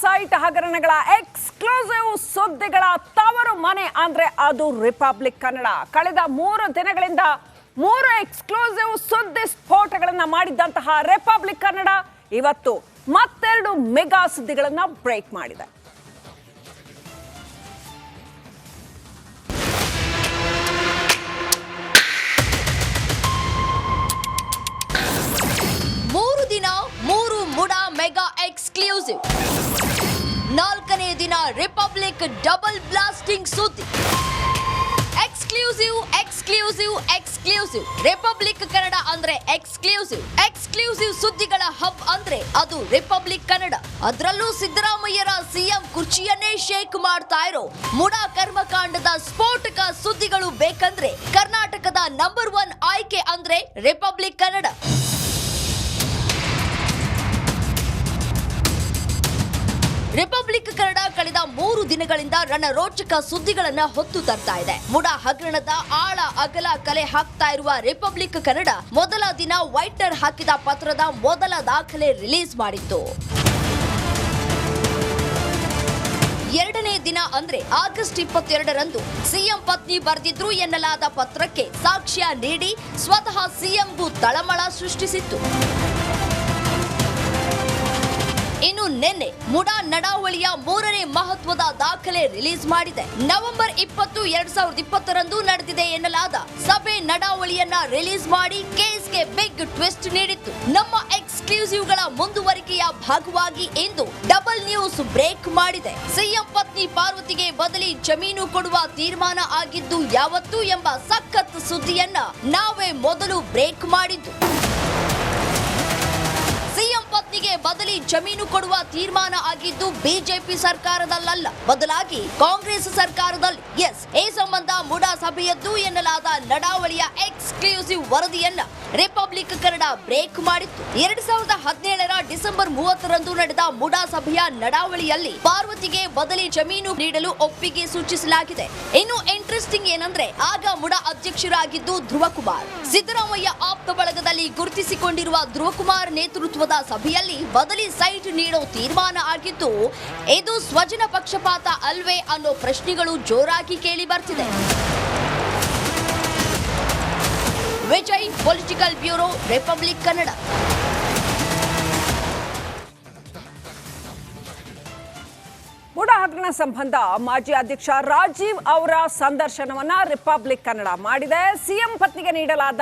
Site ಹಗರಣಗಳ exclusive ಸುದ್ದಿಗಳ ತವರು ಮನೆ ಅಂದ್ರೆ ಅದು ರಿಪಬ್ಲಿಕ್ ಕನ್ನಡ. ಕಳೆದ 3 ದಿನಗಳಿಂದ 3 ಎಕ್ಸ್ಕ್ಲೂಸಿವ್ ಸುದ್ದಿ ಸ್ಫೋಟಗಳನ್ನ ಮಾಡಿದ್ದಂತಹ ರಿಪಬ್ಲಿಕ್ ಕನ್ನಡ ಇವತ್ತು ಮತ್ತೆರಡು ಮೆಗಾ ಸುದ್ದಿಗಳನ್ನ ಬ್ರೇಕ್ ಮಾಡಿದೆ. ಮೂರು ಮುಡಾ ಮೆಗಾ ಎಕ್ಸ್ಕ್ಲೂಸಿವ್. 4ನೇ ದಿನ ರಿಪಬ್ಲಿಕ್ ಡಬಲ್ ಬ್ಲಾಸ್ಟಿಂಗ್ ಸುದ್ದಿ. Exclusive exclusive exclusive. Republic Kannada ಅಂದ್ರೆ ಎಕ್ಸ್ಕ್ಲೂಸಿವ್ ಸುದ್ದಿಗಳ ಹಬ್ ಅಂದ್ರೆ ಅದು ರಿಪಬ್ಲಿಕ್ ಕನ್ನಡ. ಅದರಲ್ಲೂ ಸಿದ್ದರಾಮಯ್ಯರ ಸಿಎಂ ಕುರ್ಚಿಯನ್ನೇ ಶೇಕ್ ಮಾಡ್ತಾ ಇರೋ ಮುಡಾ ಕರ್ಮಕಾಂಡದ ಸ್ಫೋಟಕ ಸುದ್ದಿಗಳು ಬೇಕಂದ್ರೆ ಕರ್ನಾಟಕದ ನಂಬರ್ 1 ಆಯ್ಕೆ ಅಂದ್ರೆ ರಿಪಬ್ಲಿಕ್ ಕನ್ನಡ. ರಿಪಬ್ಲಿಕ್ ಕನ್ನಡ ಕಳೆದ 3 ದಿನಗಳಿಂದ ರಣರೋಚಕ ಸುದ್ದಿಗಳನ್ನ ಹೊತ್ತು ತರ್ತಾ ಇದೆ. ಮುಡಾ ಹಗರಣದ ಆಳ ಅಗಲ ಕಲೆ ಹಾಕ್ತಾ ಇರುವ ರಿಪಬ್ಲಿಕ್ ಕನ್ನಡ ಮೊದಲ ದಿನ ವೈಟರ್ ಹಾಕಿದ ಪತ್ರದ ಮೊದಲ ದಾಖಲೆ ರಿಲೀಸ್ ಮಾಡಿತ್ತು. 2ನೇ ದಿನ ಅಂದ್ರೆ ಆಗಸ್ಟ್ 22ರಂದು ಸಿಎಂ ಪತ್ನಿ ಬರೆದಿದ್ರು ಎನ್ನಲಾದ ಪತ್ರಕ್ಕೆ ಸಾಕ್ಷ್ಯ ನೀಡಿ ಸ್ವತಃ ಸಿಎಂಗೂ ತಳಮಳ ಸೃಷ್ಟಿಸಿತ್ತು. ಇನ್ನು ನಿನ್ನೆ ಮುಡಾ ನಡಾವಳಿಯ 3ನೇ ಮಹತ್ವದ ದಾಖಲೆ ರಿಲೀಸ್ ಮಾಡಿದೆ. ನವೆಂಬರ್ 20, 2020ರಂದು ನಡೆದಿದೆ ಎನ್ನಲಾದ ಸಭೆ ನಡಾವಳಿಯನ್ನ ರಿಲೀಸ್ ಮಾಡಿ ಕೇಸ್ಗೆ ಬಿಗ್ ಟ್ವಿಸ್ಟ್ ನೀಡಿತ್ತು. ನಮ್ಮ ಎಕ್ಸ್ಕ್ಲೂಸಿವ್ಗಳ ಮುಂದುವರಿಕೆಯ ಭಾಗವಾಗಿ ಇಂದು ಡಬಲ್ ನ್ಯೂಸ್ ಬ್ರೇಕ್ ಮಾಡಿದೆ. ಸಿಎಂ ಪತ್ನಿ ಪಾರ್ವತಿಗೆ ಬದಲಿ ಜಮೀನು ಕೊಡುವ ತೀರ್ಮಾನ ಆಗಿದ್ದು ಯಾವತ್ತು ಎಂಬ ಸಖತ್ ಸುದ್ದಿಯನ್ನ ನಾವೇ ಮೊದಲು ಬ್ರೇಕ್ ಮಾಡಿದ್ದು. ಸಿಎಂ ಪತ್ನಿಗೆ ಬದಲಿ ಜಮೀನು ಕೊಡುವ ತೀರ್ಮಾನ ಆಗಿದ್ದು ಬಿಜೆಪಿ ಸರ್ಕಾರದಲ್ಲ, ಬದಲಾಗಿ ಕಾಂಗ್ರೆಸ್ ಸರ್ಕಾರದಲ್ಲಿ. ಈ ಸಂಬಂಧ ಮುಡಾ ಸಭೆಯದ್ದು ಎನ್ನಲಾದ ನಡಾವಳಿಯ ಎಕ್ಸ್ಕ್ಲೂಸಿವ್ ವರದಿಯನ್ನ ರಿಪಬ್ಲಿಕ್ ಕನ್ನಡ ಬ್ರೇಕ್ ಮಾಡಿತ್ತು. 2017ರ ಡಿಸೆಂಬರ್ 30ರಂದು ನಡೆದ ಮುಡಾ ಸಭೆಯ ನಡಾವಳಿಯಲ್ಲಿ ಪಾರ್ವತಿಗೆ ಬದಲಿ ಜಮೀನು ನೀಡಲು ಒಪ್ಪಿಗೆ ಸೂಚಿಸಲಾಗಿದೆ. ಇನ್ನು ಇಂಟ್ರೆಸ್ಟಿಂಗ್ ಏನಂದ್ರೆ ಆಗ ಮುಡಾ ಅಧ್ಯಕ್ಷರಾಗಿದ್ದು ಧ್ರುವಕುಮಾರ್. ಸಿದ್ದರಾಮಯ್ಯ ಆಪ್ತ ಬಳಗದಲ್ಲಿ ಗುರುತಿಸಿಕೊಂಡಿರುವ ಧ್ರುವಕುಮಾರ್ ನೇತೃತ್ವದ ಸಭೆಯಲ್ಲಿ ಬದಲಿ ಸೈಟ್ ನೀಡೋ ತೀರ್ಮಾನ ಆಗಿದ್ದು ಇದು ಸ್ವಜನ ಪಕ್ಷಪಾತ ಅಲ್ವೇ ಅನ್ನೋ ಪ್ರಶ್ನೆಗಳು ಜೋರಾಗಿ ಕೇಳಿ ಬರ್ತಿದೆ. Vijay, political bureau, republic Kannada. MUDA ಹಗರಣ ಸಂಬಂಧ ಮಾಜಿ ಅಧ್ಯಕ್ಷ ರಾಜೀವ್ ಅವರ ಸಂದರ್ಶನವನ್ನ ರಿಪಬ್ಲಿಕ್ ಕನ್ನಡ ಮಾಡಿದೆ. ಸಿಎಂ ಪತ್ನಿಗೆ ನೀಡಲಾದ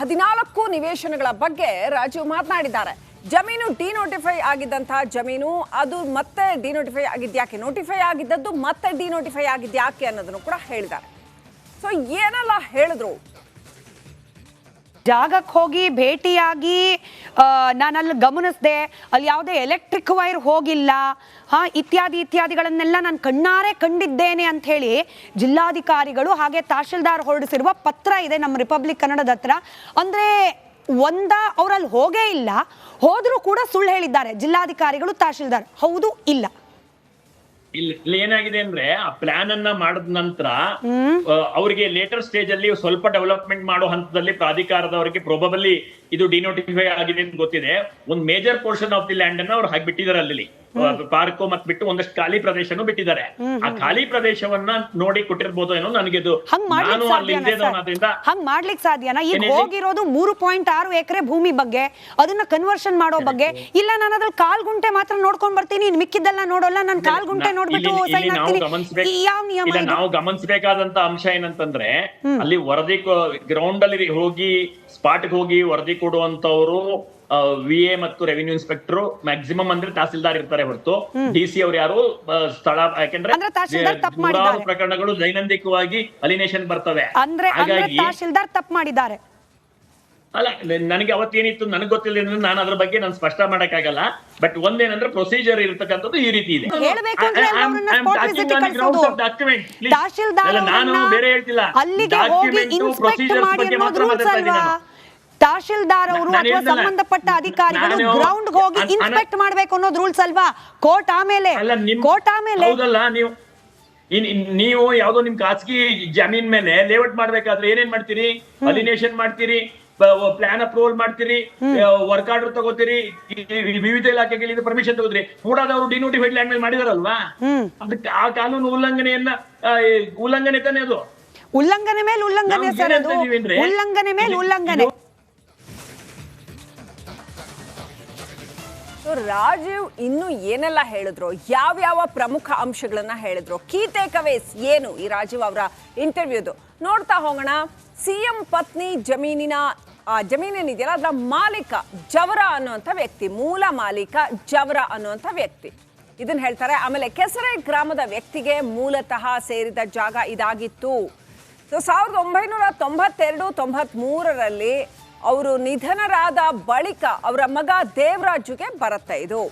14 ನಿವೇಶನಗಳ ಬಗ್ಗೆ ರಾಜೀವ್ ಮಾತನಾಡಿದ್ದಾರೆ. ಜಮೀನು ಡಿನೋಟಿಫೈ ಆಗಿದ್ದಂತಹ ಜಮೀನು ಅದು ಮತ್ತೆ ಡಿನೋಟಿಫೈ ಆಗಿದ್ಯಾಕೆ, ನೋಟಿಫೈ ಆಗಿದ್ದದ್ದು ಮತ್ತೆ ಡಿನೋಟಿಫೈ ಆಗಿದ್ಯಾಕೆ ಅನ್ನೋದನ್ನು ಕೂಡ ಹೇಳಿದ್ದಾರೆ. ಸೊ ಏನೆಲ್ಲ ಹೇಳಿದ್ರು, ಜಾಗಕ್ಕೆ ಹೋಗಿ ಭೇಟಿಯಾಗಿ ನಾನಲ್ಲಿ ಗಮನಿಸಿದೆ, ಅಲ್ಲಿ ಯಾವುದೇ ಎಲೆಕ್ಟ್ರಿಕ್ ವೈರ್ ಹೋಗಿಲ್ಲ, ಇತ್ಯಾದಿಗಳನ್ನೆಲ್ಲ ನಾನು ಕಣ್ಣಾರೆ ಕಂಡಿದ್ದೇನೆ ಅಂತ ಹೇಳಿ ಜಿಲ್ಲಾಧಿಕಾರಿಗಳು ಹಾಗೆ ತಹಶೀಲ್ದಾರ್ ಹೊರಡಿಸಿರುವ ಪತ್ರ ಇದೆ ನಮ್ಮ ರಿಪಬ್ಲಿಕ್ ಕನ್ನಡದ ಹತ್ರ. ಅಂದರೆ ಅವರಲ್ಲಿ ಹೋಗೇ ಇಲ್ಲ, ಹೋದರೂ ಕೂಡ ಸುಳ್ಳು ಹೇಳಿದ್ದಾರೆ ಜಿಲ್ಲಾಧಿಕಾರಿಗಳು, ತಹಶೀಲ್ದಾರ್. ಹೌದು ಇಲ್ಲ, ಇಲ್ಲಿ ಏನಾಗಿದೆ ಅಂದ್ರೆ ಆ ಪ್ಲಾನ್ ಅನ್ನ ಮಾಡಿದ ನಂತರ ಅವರಿಗೆ ಲೇಟರ್ ಸ್ಟೇಜ್ ಅಲ್ಲಿ ಸ್ವಲ್ಪ ಡೆವಲಪ್ಮೆಂಟ್ ಮಾಡೋ ಹಂತದಲ್ಲಿ ಪ್ರಾಧಿಕಾರದವರಿಗೆ ಪ್ರೊಬಬಲಿ ಇದು ಡಿನೋಟಿಫೈ ಆಗಿದೆ ಅಂತ ಗೊತ್ತಿದೆ. ಒಂದು major portion of the land ಅನ್ನ ಅವ್ರು ಹಾಗೆ ಬಿಟ್ಟಿದ್ದಾರೆ. ಅಲ್ಲಿ ಪಾರ್ಕ್ ಮತ್ ಬಿಟ್ಟು ಒಂದಷ್ಟು ಖಾಲಿ ಪ್ರದೇಶನೂ ಬಿಟ್ಟಿದ್ದಾರೆ. ಆ ಖಾಲಿ ಪ್ರದೇಶವನ್ನ ನೋಡಿ ಕೊಟ್ಟಿರ್ಬೋದು ಏನೋ ನನಗಿದು. ಹಂಗ್ ಮಾಡ್ಲಿಕ್ಕೆ ಸಾಧ್ಯನಾ? ಈಗ ಹೋಗಿರೋದು 3.6 ಎಕರೆ ಭೂಮಿ ಬಗ್ಗೆ, ಅದನ್ನ ಕನ್ವರ್ಷನ್ ಮಾಡೋ ಬಗ್ಗೆ. ಇಲ್ಲ ನಾನು ಅದ್ರಲ್ಲಿ 1/4 ಗುಂಟೆ ಮಾತ್ರ ನೋಡ್ಕೊಂಡ್ ಬರ್ತೀನಿ, ಮಿಕ್ಕಿದ್ದೆಲ್ಲ ನೋಡೋಲ್ಲ, ನಾನು 1/4 ಗುಂಟೆ ನೋಡ್ಬಿಟ್ಟು ಸೈನ್ ಹಾಕ್ತೀನಿ. ಯಾವ ನಿಯಮ? ನಾವು ಗಮನಿಸಬೇಕಾದಂತ ಅಂಶ ಏನಂತಂದ್ರೆ ಅಲ್ಲಿ ವರದಿ ಗ್ರೌಂಡ್ ಅಲ್ಲಿ ಹೋಗಿ ಸ್ಪಾಟ್ ಹೋಗಿ ವರದಿ ಕೊಡುವಂತವ್ರು ವಿಎ ಮತ್ತು ರೆವಿನ್ಯೂ ಇನ್ಸ್ಪೆಕ್ಟರ್ ಮ್ಯಾಕ್ಸಿಮಮ್ ಅಂದ್ರೆ ತಹಸೀಲ್ದಾರ್ ಇರ್ತಾರೆ ಹೊರತು ಡಿಸಿ ಅವ್ರು ಯಾರು ಸ್ಥಳ, ಯಾಕೆಂದ್ರೆ ನೂರಾರು ಪ್ರಕರಣಗಳು ದೈನಂದಿಕವಾಗಿ ಅಲಿನೇಷನ್ ಬರ್ತವೆ. ಹಾಗಾಗಿ ತಹಸೀಲ್ದಾರ್ ತಪ್ಪು ಮಾಡಿದ್ದಾರೆ. ಅಲ್ಲ, ನನಗೆ ಅವತ್ತೇನಿತ್ತು ನನಗೆ ಗೊತ್ತಿಲ್ಲ, ನಾನು ಅದ್ರ ಬಗ್ಗೆ ನಾನು ಸ್ಪಷ್ಟ ಮಾಡಕ್ಕಾಗಲ್ಲ. ಬಟ್ ಒಂದೇನಂದ್ರೆ ಪ್ರೊಸೀಜರ್ ಇರತಕ್ಕಂಥದ್ದು ಈ ರೀತಿ ಇದೆ. ನಾನು ಬೇರೆ ಹೇಳ್ತಿಲ್ಲ, ಪ್ರೊಸೀಜರ್ ಬಗ್ಗೆ ಮಾತ್ರ ಮಾತಾಡ್ತಾ ಇದ್ದೀನಿ. ತಹಶೀಲ್ದಾರ್ ಅವರು ಅಥವಾ ಸಂಬಂಧಪಟ್ಟ ಅಧಿಕಾರಿಗಳು ಗ್ರೌಂಡ್ ಹೋಗಿ ಇನ್ಸ್ಪೆಕ್ಟ್ ಮಾಡಬೇಕು ಅನ್ನೋದು ರೂಲ್ಸ್ ಅಲ್ವಾ? ಕೋರ್ಟ್ ಆಮೇಲೆ ಹೌದಲ್ಲ. ನೀವು ಯಾವ್ದೋ ನಿಮ್ ಖಾಸಗಿ ಜಮೀನ್ ಮೇಲೆ ಲೇಔಟ್ ಮಾಡ್ಬೇಕಾದ್ರೆ ಏನೇನ್ ಮಾಡ್ತೀರಿ? ಅಲಿನೇಷನ್ ಮಾಡ್ತೀರಿ, ಪ್ಲಾನ್ ಅಪ್ರೂವಲ್ ಮಾಡ್ತೀರಿ, ವರ್ಕ್ ಆರ್ಡರ್ ತಗೋತೀರಿ, ವಿವಿಧ ಇಲಾಖೆಗಳಿಂದ ಪರ್ಮಿಷನ್ ತಗೋತೀರಿ. ಮೂಡಾದವರು ಡಿನೋಟಿಫೈಡ್ ಲ್ಯಾಂಡ್ ಮೇಲೆ ಮಾಡಿದಾರಲ್ವಾ, ಅದಕ್ಕೆ ಆ ಕಾನೂನು ಉಲ್ಲಂಘನೆ ತಾನೇ ಅದು. ಉಲ್ಲಂಘನೆ ಮೇಲೆ ಉಲ್ಲಂಘನೆ ಸರ್, ಅದು ಉಲ್ಲಂಘನೆ ಮೇಲೆ ಉಲ್ಲಂಘನೆ. ರಾಜೀವ್ ಇನ್ನು ಏನೆಲ್ಲ ಹೇಳಿದ್ರು, ಯಾವ್ಯಾವ ಪ್ರಮುಖ ಅಂಶಗಳನ್ನ ಹೇಳಿದ್ರು, ಕೀ ಟೇಕ್ ಅವೇಸ್ ಏನು ಈ ರಾಜೀವ್ ಅವರ ಇಂಟರ್ವ್ಯೂದು ನೋಡ್ತಾ ಹೋಗೋಣ. ಸಿಎಂ ಪತ್ನಿ ಜಮೀನೇನಿದೆಯಲ್ಲ ಅದರ ಮಾಲೀಕ ಜವರ ಅನ್ನುವಂಥ ವ್ಯಕ್ತಿ, ಮೂಲ ಮಾಲೀಕ ಜವರ ಅನ್ನುವಂಥ ವ್ಯಕ್ತಿ ಇದನ್ನ ಹೇಳ್ತಾರೆ. ಆಮೇಲೆ ಕೆಸರೆ ಗ್ರಾಮದ ವ್ಯಕ್ತಿಗೆ ಮೂಲತಃ ಸೇರಿದ ಜಾಗ ಇದಾಗಿತ್ತು. ಸೊ 1992-93ರಲ್ಲಿ ಅವರು ನಿಧನರಾದ ಬಳಿಕ ಅವರ ಮಗ ದೇವರಾಜುಗೆ ಬರುತ್ತೆ ಇದು.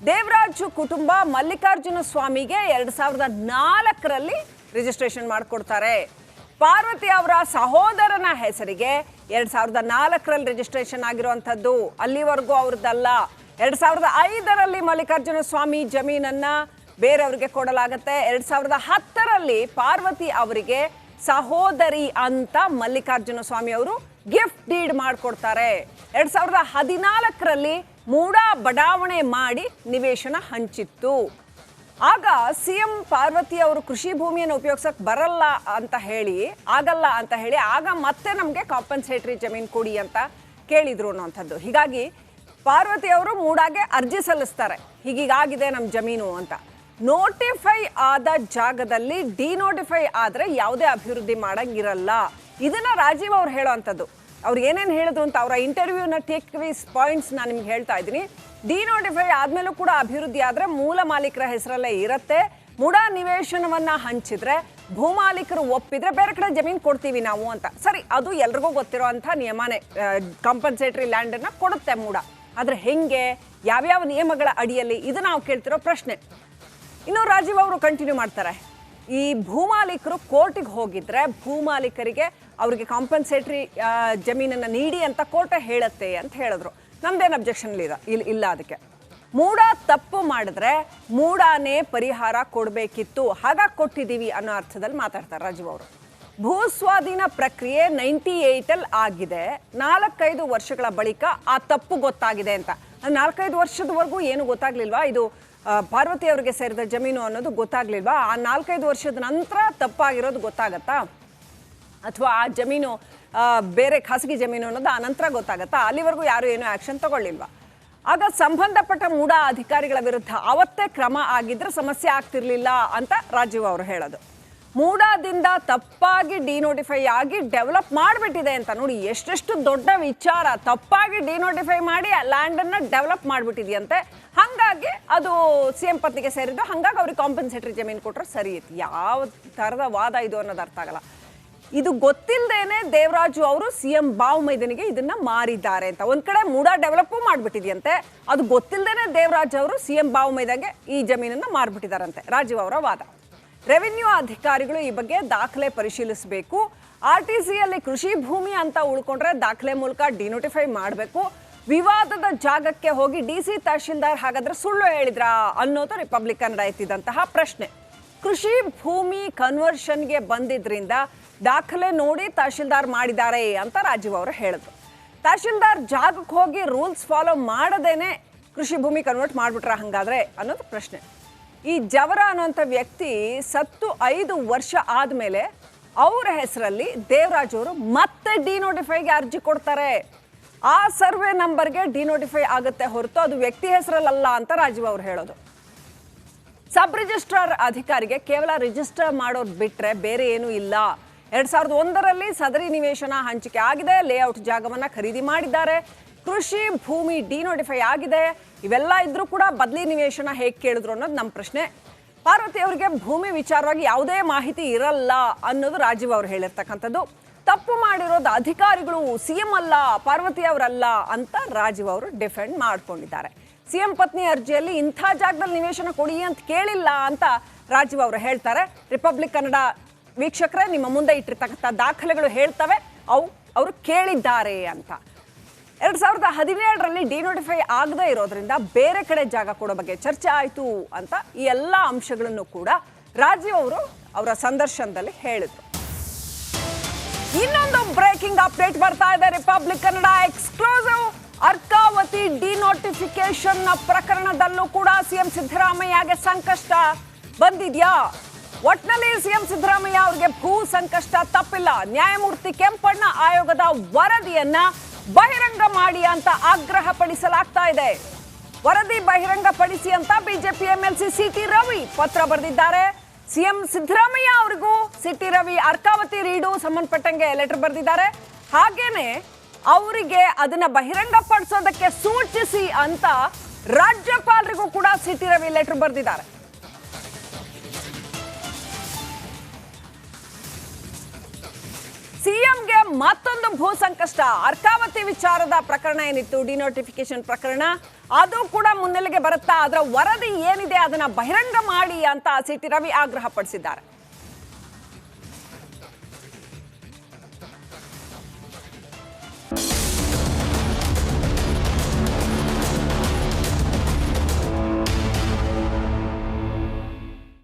ದೇವರಾಜು ಕುಟುಂಬ ಮಲ್ಲಿಕಾರ್ಜುನ ಸ್ವಾಮಿಗೆ 2004ರಲ್ಲಿ ರಿಜಿಸ್ಟ್ರೇಷನ್ ಮಾಡಿಕೊಡ್ತಾರೆ. ಪಾರ್ವತಿ ಅವರ ಸಹೋದರನ ಹೆಸರಿಗೆ 2004ರಲ್ಲಿ ರಿಜಿಸ್ಟ್ರೇಷನ್ ಆಗಿರುವಂಥದ್ದು, ಅಲ್ಲಿವರೆಗೂ ಅವ್ರದ್ದಲ್ಲ. 2005ರಲ್ಲಿ ಮಲ್ಲಿಕಾರ್ಜುನ ಸ್ವಾಮಿ ಜಮೀನನ್ನ ಬೇರೆಯವ್ರಿಗೆ ಕೊಡಲಾಗತ್ತೆ. 2010ರಲ್ಲಿ ಪಾರ್ವತಿ ಅವರಿಗೆ ಸಹೋದರಿ ಅಂತ ಮಲ್ಲಿಕಾರ್ಜುನ ಸ್ವಾಮಿ ಅವರು ಗಿಫ್ಟ್ ಡೀಡ್ ಮಾಡಿಕೊಡ್ತಾರೆ. 2014ರಲ್ಲಿ ಮೂಡಾ ಬಡಾವಣೆ ಮಾಡಿ ನಿವೇಶನ ಹಂಚಿತ್ತು. ಆಗ ಸಿಎಂ ಪಾರ್ವತಿ ಅವರು ಕೃಷಿ ಭೂಮಿಯನ್ನು ಉಪಯೋಗಿಸಕ್ಕೆ ಆಗಲ್ಲ ಅಂತ ಹೇಳಿ ಆಗ ಮತ್ತೆ ನಮಗೆ ಕಾಂಪನ್ಸೇಟರಿ ಜಮೀನು ಕೊಡಿ ಅಂತ ಕೇಳಿದ್ರು ಅನ್ನೋಂಥದ್ದು. ಹೀಗಾಗಿ ಪಾರ್ವತಿ ಅವರು ಮೂಡಾಗೆ ಅರ್ಜಿ ಸಲ್ಲಿಸ್ತಾರೆ, ಹೀಗಾಗಿದೆ ನಮ್ಮ ಜಮೀನು ಅಂತ. ನೋಟಿಫೈ ಆದ ಜಾಗದಲ್ಲಿ ಡಿನೋಟಿಫೈ ಆದರೆ ಯಾವುದೇ ಅಭಿವೃದ್ಧಿ ಮಾಡಂಗಿರಲ್ಲ. ಇದನ್ನ ರಾಜೀವ್ ಅವ್ರು ಹೇಳೋ ಅಂಥದ್ದು. ಅವ್ರು ಏನೇನು ಹೇಳಿದ್ರು ಅಂತ ಅವರ ಇಂಟರ್ವ್ಯೂನ ಟೇಕ್ಅವೇಸ್ ಪಾಯಿಂಟ್ಸ್ ನಾನು ನಿಮ್ಗೆ ಹೇಳ್ತಾ ಇದ್ದೀನಿ. ಡಿನೋಟಿಫೈ ಆದ್ಮೇಲೂ ಕೂಡ ಅಭಿವೃದ್ಧಿ ಆದರೆ ಮೂಲ ಮಾಲೀಕರ ಹೆಸರಲ್ಲೇ ಇರುತ್ತೆ. ಮೂಡಾ ನಿವೇಶನವನ್ನ ಹಂಚಿದ್ರೆ ಭೂಮಾಲೀಕರು ಒಪ್ಪಿದ್ರೆ ಬೇರೆ ಕಡೆ ಜಮೀನು ಕೊಡ್ತೀವಿ ನಾವು ಅಂತ. ಸರಿ, ಅದು ಎಲ್ರಿಗೂ ಗೊತ್ತಿರೋ ಅಂಥ ನಿಯಮನೇ, ಕಾಂಪನ್ಸೇಟರಿ ಲ್ಯಾಂಡನ್ನು ಕೊಡುತ್ತೆ ಮೂಡಾ. ಆದರೆ ಹೆಂಗೆ, ಯಾವ್ಯಾವ ನಿಯಮಗಳ ಅಡಿಯಲ್ಲಿ, ಇದು ನಾವು ಕೇಳ್ತಿರೋ ಪ್ರಶ್ನೆ. ಇನ್ನು ರಾಜೀವ್ ಅವರು ಕಂಟಿನ್ಯೂ ಮಾಡ್ತಾರೆ, ಈ ಭೂಮಾಲೀಕರು ಕೋರ್ಟಿಗೆ ಹೋಗಿದ್ರೆ ಭೂಮಾಲೀಕರಿಗೆ ಅವರಿಗೆ ಕಾಂಪನ್ಸೇಟರಿ ಜಮೀನನ್ನು ನೀಡಿ ಅಂತ ಕೋರ್ಟ್ ಹೇಳುತ್ತೆ ಅಂತ ಹೇಳಿದ್ರು. ನಮ್ದೇನು ಅಬ್ಜೆಕ್ಷನ್ ಇಲ್ಲ ಅದಕ್ಕೆ. ಮೂಡಾ ತಪ್ಪು ಮಾಡಿದ್ರೆ ಮೂಡಾನೇ ಪರಿಹಾರ ಕೊಡಬೇಕಿತ್ತು, ಹಾಗಾಗಿ ಕೊಟ್ಟಿದ್ದೀವಿ ಅನ್ನೋ ಅರ್ಥದಲ್ಲಿ ಮಾತಾಡ್ತಾರೆ ರಾಜೀವ್ ಅವರು. ಭೂಸ್ವಾಧೀನ ಪ್ರಕ್ರಿಯೆ 98ಲ್ಲಿ ಆಗಿದೆ, 4-5 ವರ್ಷಗಳ ಬಳಿಕ ಆ ತಪ್ಪು ಗೊತ್ತಾಗಿದೆ ಅಂತ. 4-5 ವರ್ಷದವರೆಗೂ ಏನು ಗೊತ್ತಾಗ್ಲಿಲ್ವಾ ಇದು ಪಾರ್ವತಿ ಅವರಿಗೆ ಸೇರಿದ ಜಮೀನು ಅನ್ನೋದು ಗೊತ್ತಾಗ್ಲಿಲ್ವಾ? ಆ 4-5 ವರ್ಷದ ನಂತರ ತಪ್ಪಾಗಿರೋದು ಗೊತ್ತಾಗತ್ತಾ? ಅಥವಾ ಆ ಜಮೀನು ಬೇರೆ ಖಾಸಗಿ ಜಮೀನು ಅನ್ನೋದು ಆ ನಂತರ ಗೊತ್ತಾಗತ್ತಾ? ಅಲ್ಲಿವರೆಗೂ ಯಾರು ಏನೂ ಆ್ಯಕ್ಷನ್ ತಗೊಳ್ಳಿಲ್ವಾ? ಆಗ ಸಂಬಂಧಪಟ್ಟ ಮೂಡಾ ಅಧಿಕಾರಿಗಳ ವಿರುದ್ಧ ಅವತ್ತೇ ಕ್ರಮ ಆಗಿದ್ರೆ ಸಮಸ್ಯೆ ಆಗ್ತಿರ್ಲಿಲ್ಲ ಅಂತ ರಾಜೀವ್ ಅವರು ಹೇಳೋದು. ಮೂಡಾದಿಂದ ತಪ್ಪಾಗಿ ಡಿನೋಟಿಫೈ ಆಗಿ ಡೆವಲಪ್ ಮಾಡಿಬಿಟ್ಟಿದೆ ಅಂತ. ನೋಡಿ ಎಷ್ಟೆಷ್ಟು ದೊಡ್ಡ ವಿಚಾರ, ತಪ್ಪಾಗಿ ಡಿನೋಟಿಫೈ ಮಾಡಿ ಲ್ಯಾಂಡನ್ನು ಡೆವಲಪ್ ಮಾಡಿಬಿಟ್ಟಿದೆಯಂತೆ. ಹಾಗಾಗಿ ಅದು ಸಿಎಂ ಪತ್ನಿಗೆ ಸೇರಿದ್ದು, ಹಾಗಾಗಿ ಅವ್ರಿಗೆ ಕಾಂಪನ್ಸೇಟರಿ ಜಮೀನು ಕೊಟ್ಟರೆ ಸರಿ ಇತ್ತು. ಯಾವ ಥರದ ವಾದ ಇದು ಅನ್ನೋದು ಅರ್ಥ ಆಗಲ್ಲ. ಇದು ಗೊತ್ತಿಲ್ಲದೇನೆ ದೇವರಾಜು ಅವರು ಸಿಎಂ ಬಾವು ಮೈದನಿಗೆ ಇದನ್ನ ಮಾರಿದ್ದಾರೆ ಅಂತ. ಒಂದ್ ಕಡೆ ಮೂಡಾ ಡೆವಲಪ್ ಮಾಡಿಬಿಟ್ಟಿದೆಯಂತೆ, ಅದು ಗೊತ್ತಿಲ್ಲದೇನೆ ದೇವರಾಜು ಅವರು ಸಿಎಂ ಬಾವು ಮೈದಾಗೆ ಈ ಜಮೀನನ್ನ ಮಾರ್ಬಿಟ್ಟಿದಾರಂತೆ, ರಾಜೀವ್ ಅವರ ವಾದ. ರೆವಿನ್ಯೂ ಅಧಿಕಾರಿಗಳು ಈ ಬಗ್ಗೆ ದಾಖಲೆ ಪರಿಶೀಲಿಸಬೇಕು. RTCಯಲ್ಲಿ ಕೃಷಿ ಭೂಮಿ ಅಂತ ಉಳ್ಕೊಂಡ್ರೆ ದಾಖಲೆ ಮೂಲಕ ಡಿನೋಟಿಫೈ ಮಾಡಬೇಕು. ವಿವಾದದ ಜಾಗಕ್ಕೆ ಹೋಗಿ DC ತಹಶೀಲ್ದಾರ್ ಹಾಗಾದ್ರೆ ಸುಳ್ಳು ಹೇಳಿದ್ರಾ ಅನ್ನೋದು ರಿಪಬ್ಲಿಕ್ ಕನ್ನಡ ಎತ್ತಿದಂತಹ ಪ್ರಶ್ನೆ. ಕೃಷಿ ಭೂಮಿ ಕನ್ವರ್ಷನ್ಗೆ ಬಂದಿದ್ರಿಂದ ದಾಖಲೆ ನೋಡಿ ತಹಶೀಲ್ದಾರ್ ಮಾಡಿದ್ದಾರೆ ಅಂತ ರಾಜೀವ್ ಅವರು ಹೇಳಿದ್ರು. ತಹಶೀಲ್ದಾರ್ ಜಾಗಕ್ಕೆ ಹೋಗಿ ರೂಲ್ಸ್ ಫಾಲೋ ಮಾಡದೇನೆ ಕೃಷಿ ಭೂಮಿ ಕನ್ವರ್ಟ್ ಮಾಡಿಬಿಟ್ರ ಹಂಗಾದ್ರೆ ಅನ್ನೋದು ಪ್ರಶ್ನೆ. ಈ ಜವರ ಅನ್ನೋಂಥ ವ್ಯಕ್ತಿ ಸತ್ತು 5 ವರ್ಷ ಆದಮೇಲೆ ಅವರ ಹೆಸರಲ್ಲಿ ದೇವರಾಜ್ ಅವರು ಮತ್ತೆ ಡಿನೋಟಿಫೈಗೆ ಅರ್ಜಿ ಕೊಡ್ತಾರೆ. ಆ ಸರ್ವೆ ನಂಬರ್ಗೆ ಡಿನೋಟಿಫೈ ಆಗುತ್ತೆ ಹೊರತು ಅದು ವ್ಯಕ್ತಿ ಹೆಸರಲ್ಲ ಅಂತ ರಾಜೀವ್ ಅವರು ಹೇಳೋದು. ಸಬ್ ರಿಜಿಸ್ಟ್ರಾರ್ ಅಧಿಕಾರಿಗೆ ಕೇವಲ ರಿಜಿಸ್ಟರ್ ಮಾಡೋದು ಬಿಟ್ಟರೆ ಬೇರೆ ಏನೂ ಇಲ್ಲ. 2001ರಲ್ಲಿ ಸದರಿ ನಿವೇಶನ ಹಂಚಿಕೆ ಆಗಿದೆ, ಲೇಔಟ್ ಜಾಗವನ್ನು ಖರೀದಿ ಮಾಡಿದ್ದಾರೆ, ಕೃಷಿ ಭೂಮಿ ಡಿನೋಟಿಫೈ ಆಗಿದೆ. ಇವೆಲ್ಲ ಇದ್ರೂ ಕೂಡ ಬದಲಿ ನಿವೇಶನ ಹೇಗೆ ಕೇಳಿದ್ರು ಅನ್ನೋದು ನಮ್ಮ ಪ್ರಶ್ನೆ. ಪಾರ್ವತಿ ಅವರಿಗೆ ಭೂಮಿ ವಿಚಾರವಾಗಿ ಯಾವುದೇ ಮಾಹಿತಿ ಇರಲ್ಲ ಅನ್ನೋದು ರಾಜೀವ್ ಅವರು ಹೇಳಿರ್ತಕ್ಕಂಥದ್ದು. ತಪ್ಪು ಮಾಡಿರೋದು ಅಧಿಕಾರಿಗಳು, ಸಿಎಂ ಅಲ್ಲ, ಪಾರ್ವತಿ ಅವರಲ್ಲ ಅಂತ ರಾಜೀವ್ ಅವರು ಡಿಫೆಂಡ್ ಮಾಡ್ಕೊಂಡಿದ್ದಾರೆ. ಸಿಎಂ ಪತ್ನಿ ಅರ್ಜಿಯಲ್ಲಿ ಇಂಥ ಜಾಗದಲ್ಲಿ ನಿವೇಶನ ಕೊಡಿ ಅಂತ ಕೇಳಿಲ್ಲ ಅಂತ ರಾಜೀವ್ ಅವರು ಹೇಳ್ತಾರೆ. ರಿಪಬ್ಲಿಕ್ ಕನ್ನಡ ವೀಕ್ಷಕರೇ, ನಿಮ್ಮ ಮುಂದೆ ಇಟ್ಟಿರ್ತಕ್ಕಂಥ ದಾಖಲೆಗಳು ಹೇಳ್ತವೆ ಅವರು ಕೇಳಿದ್ದಾರೆ ಅಂತ. 2017ರಲ್ಲಿ ಡಿನೋಟಿಫೈ ಆಗದೇ ಇರೋದ್ರಿಂದ ಬೇರೆ ಕಡೆ ಜಾಗ ಕೊಡೋ ಬಗ್ಗೆ ಚರ್ಚೆ ಆಯಿತು ಅಂತ ಈ ಎಲ್ಲ ಅಂಶಗಳನ್ನು ಕೂಡ ರಾಜೀವ್ ಅವರು ಅವರ ಸಂದರ್ಶನದಲ್ಲಿ ಹೇಳಿದರು. ಇನ್ನೊಂದು ಬ್ರೇಕಿಂಗ್ ಅಪ್ಡೇಟ್ ಬರ್ತಾ ಇದೆ Republic Kannada exclusive. Arkavathi denotification ಪ್ರಕರಣದಲ್ಲೂ ಕೂಡ ಸಿಎಂ ಸಿದ್ದರಾಮಯ್ಯಗೆ ಸಂಕಷ್ಟ ಬಂದಿದ್ಯಾ? ಒಟ್ನಲ್ಲಿ ಸಿಎಂ ಸಿದ್ದರಾಮಯ್ಯ ಅವರಿಗೆ ಭೂ ಸಂಕಷ್ಟ ತಪ್ಪಿಲ್ಲ. ನ್ಯಾಯಮೂರ್ತಿ ಕೆಂಪಣ್ಣ ಆಯೋಗದ ವರದಿಯನ್ನ ಬಹಿರಂಗ ಮಾಡಿ ಅಂತ ಆಗ್ರಹ ಪಡಿಸಲಾಗ್ತಾ ಇದೆ. ವರದಿ ಬಹಿರಂಗಪಡಿಸಿ ಅಂತ ಬಿಜೆಪಿ ಎಂಎಲ್ಸಿ ಸಿಟಿ ರವಿ ಪತ್ರ ಬರೆದಿದ್ದಾರೆ. ಸಿಎಂ ಸಿದ್ದರಾಮಯ್ಯ ಅವರಿಗೂ ಸಿಟಿ ರವಿ ಅರ್ಕಾವತಿ ರೀಡು ಸಂಬಂಧಪಟ್ಟಂಗೆ ಲೆಟರ್ ಬರೆದಿದ್ದಾರೆ. ಹಾಗೇನೆ ಅವರಿಗೆ ಅದನ್ನ ಬಹಿರಂಗಪಡಿಸೋದಕ್ಕೆ ಸೂಚಿಸಿ ಅಂತ ರಾಜ್ಯಪಾಲರಿಗೂ ಕೂಡ ಸಿಟಿ ರವಿ ಲೆಟರ್ ಬರೆದಿದ್ದಾರೆ. ಸಿಎಂಗೆ ಮತ್ತೊಂದು ಭೂ ಸಂಕಷ್ಟ. ಅರ್ಕಾವತಿ ವಿಚಾರದ ಪ್ರಕರಣ ಏನಿತ್ತು, ಡಿನೋಟಿಫಿಕೇಶನ್ ಪ್ರಕರಣ, ಅದು ಕೂಡ ಮುನ್ನೆಲೆಗೆ ಬರುತ್ತಾ. ಅದರ ವರದಿ ಏನಿದೆ ಅದನ್ನ ಬಹಿರಂಗ ಮಾಡಿ ಅಂತ ಸಿಟಿ ರವಿ ಆಗ್ರಹ ಪಡಿಸಿದ್ದಾರೆ.